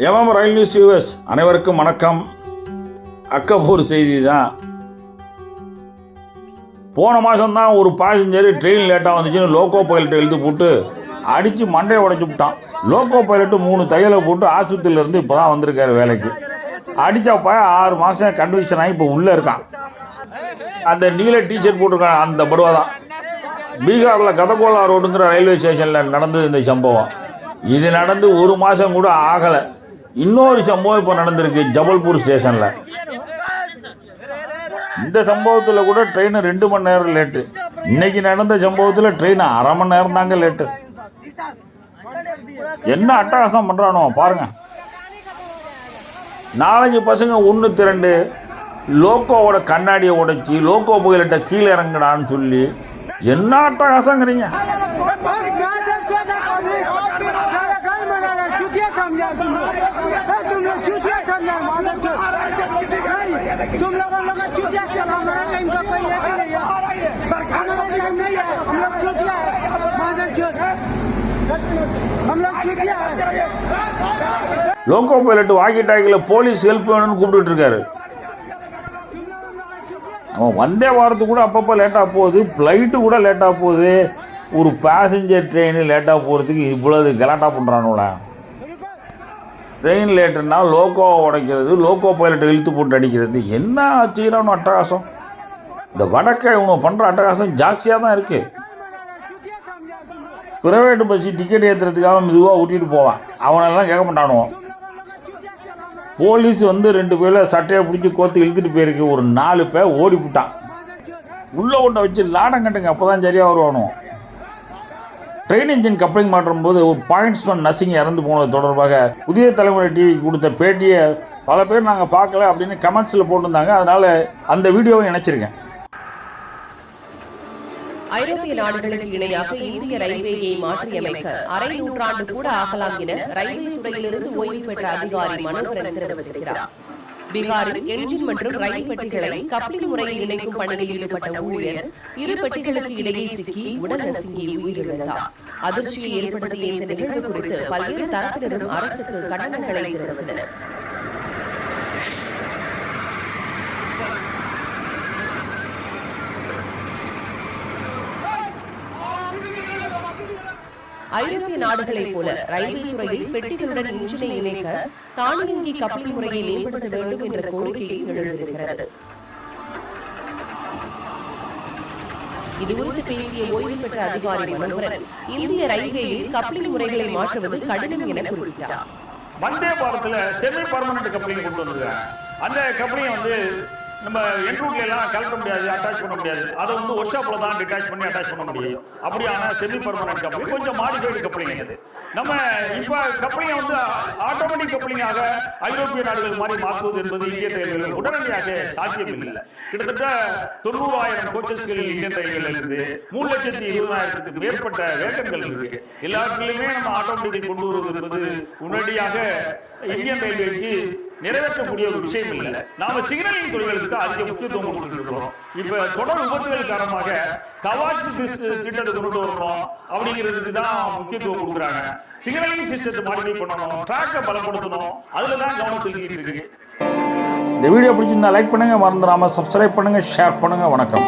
MM ரயில் news viewers அனைவருக்கும் வணக்கம். அக்கப்பூர் செய்தி தான். போன மாதம்தான் ஒரு பேசஞ்சர் ட்ரெயின் லேட்டாக வந்துச்சுன்னு லோக்கோ பைலட்டை எழுத்து போட்டு அடித்து மண்டையை உடைச்சி விட்டான். லோக்கோ பைலட்டு 3 தையலை போட்டு ஆஸ்பத்திரியிலேருந்து இப்போ தான் வந்திருக்காரு வேலைக்கு. அடித்தப்ப 6 மாதம் கன்விக்ஷன் ஆகி இப்போ உள்ளே இருக்கான். அந்த நீல டிஷர்ட் போட்டிருக்கான் அந்த படுவா தான். பீகாரில் கதகோலா ரோடுங்கிற ரயில்வே ஸ்டேஷனில் நடந்தது இந்த சம்பவம். இது நடந்து 1 மாதம் கூட ஆகலை. இன்னொரு சம்பவம் இப்போ நடந்திருக்கு ஜபல்பூர் ஸ்டேஷனில். இந்த சம்பவத்தில் கூட ட்ரெயின் 2 மணி நேரம் லேட்டு. இன்னைக்கு நடந்த சம்பவத்தில் ட்ரெயின் அரை மணி நேரம் தாங்க லேட்டு. என்ன அட்டகாசம் பண்ணுறானோ பாருங்க. 4-5 பசங்க ஒன்று திரண்டு லோக்கோவோட கண்ணாடியை உடைச்சி லோக்கோ பைலட்டை கீழே இறங்கடான்னு சொல்லி என்ன அட்டகாசங்கிறீங்க. லோக்கோ பைலட் வாக்கி டாக்கில் போலீஸ் ஹெல்ப் வேணும்னு கூப்பிட்டு இருக்காரு. அவன் வந்தே வாரத்துக்கு கூட அப்பப்போ லேட்டாக போகுது, ஃப்ளைட்டு கூட லேட்டாக போகுது. ஒரு பேசஞ்சர் ட்ரெயின் லேட்டாக போகிறதுக்கு இவ்வளவு கலாட்டா பண்ணுறானுல. ட்ரெயின் லேட்டுன்னா லோக்கோவை உடைக்கிறது, லோக்கோ பைலட்டை இழுத்து போட்டு அடிக்கிறது, என்ன செய்யறானோ அட்டகாசம். இந்த வடக்கை இவனை பண்ணுற அட்டகாசம் ஜாஸ்தியாக தான் இருக்குது. ப்ரைவேட்டு பஸ்ஸு டிக்கெட் ஏற்றுறதுக்காக மெதுவாக ஊட்டிகிட்டு போவான். அவனெல்லாம் கேட்க மாட்டானுவோம். போலீஸ் வந்து 2 பேரை சட்டையை பிடிச்சி கோத்து இழுத்துட்டு போயிருக்கு. ஒரு 4 பேர் ஓடி போட்டான். உள்ளே கொண்ட வச்சு லாடம் கட்டுங்க, அப்போ தான் சரியாக வருவானுவோம். ட்ரெயின் இன்ஜின் கப்ளிங் மாற்றும் போது ஒரு பாயிண்ட்ஸ்மேன் நர்சிங் இறந்து போனது தொடர்பாக புதிய தலைமுறை டிவிக்கு கொடுத்த பேட்டியை பல பேர் நாங்கள் பார்க்கல அப்படின்னு கமெண்ட்ஸில் போட்டிருந்தாங்க. அதனால் அந்த வீடியோவை இணைச்சிருக்கேன். ஐரோப்பிய நாடுகளுக்கு இணையாக இந்திய ரயில்வேயை மாற்றியமைக்க அரை நூற்றாண்டு கூட ஆகலாம் என ரயில்வே துறையிலிருந்து ஓய்வு பெற்ற அதிகாரி மனோகரன் தெரிவித்திருக்கிறார். பீகாரில் என்ஜின் மற்றும் ரயில் பெட்டிகளை கப்ளிங் முறையில் இணைக்கும் பணியில் ஈடுபட்ட ஊழியர் 2 பெட்டிகளுக்கு இடையே சிக்கி உடல் நசுங்கி உயிரிழந்தார். அதிர்ச்சியை ஏற்படுத்திய இந்த நிகழ்வு குறித்து பல்வேறு தரப்பினரும் அரசுக்கு கண்டனங்களை தெரிவித்தனர். ஐரோப்பிய நாடுகளைப் போல ரயில்வே துறையில் பெட்டிகளுடன் இன்ஜினை இணைக்க தானியங்கி கப்ளிங் முறையை மேம்படுத்த வேண்டும் என்ற கோரிக்கையும் எழுந்திருக்கிறது. இதுகுறித்து பேசிய ஓய்வு பெற்ற அதிகாரி மனோகரன் இந்திய ரயில்வேயில் கப்ளிங் முறைகளை மாற்றுவது கடினம் என குறிப்பிட்டார். வந்தே பாரத்தில் செமி பர்மனன்ட் கப்ளிங் கொண்டு வந்திருக்காங்க. அந்த கப்ளிங் வந்து நம்ம என்ட்ரூட்ல எல்லாம் கலக்க முடியாது, அட்டாச் பண்ண முடியாது. அதை வந்து ஒர்க் ஷாப்ல தான் டிட்டாச் பண்ணி அட்டாச் பண்ண முடியும். அப்படியான செமி பர்மனன்ட் கப்ளிங் கொஞ்சம் மாடிஃபைடு கப்ளிங் இது. நம்ம இப்போ கப்ளிங்கை வந்து ஆட்டோமேட்டிக் கப்ளிங்காக ஐரோப்பிய நாடுகள் மாதிரி மாற்றுவது என்பது இந்திய ரயில்வேயில் உடனடியாக சாத்தியம் இல்லை. கிட்டத்தட்ட 90,000 கோச்சஸ்கள் இந்தியன் ரயில்வேல இருந்து 3,20,000க்கு மேற்பட்ட வேகங்கள் இருக்கு. எல்லாத்துலயுமே நம்ம ஆட்டோமேட்டிக் கொண்டு வருவது என்பது உடனடியாக இந்தியன் ரயில்வேக்கு நிறைவேற்றக்கூடிய ஒரு விஷயம் இல்லை. நாம சிக்னலிங் துறைகளுக்கு தான் அதிக முக்கியத்துவம் கொடுத்துருக்கிறோம். இப்ப தொடர் விபத்துகள் காரணமாக கவாச்சி திட்டத்தை கொண்டு வரணும் அப்படிங்கிறதுக்கு தான் முக்கியத்துவம் கொடுக்குறாங்க. சிக்னலிங் சிஸ்டத்தை மாடிஃபை பண்ணணும், ட்ராக்கை பலப்படுத்தணும், அதுல தான் கவனம் செலுத்திட்டு இருக்கு. இந்த வீடியோ பிடிச்சிருந்தா லைக் பண்ணுங்க, மறந்துடாம சப்ஸ்கிரைப் பண்ணுங்க, ஷேர் பண்ணுங்க. வணக்கம்.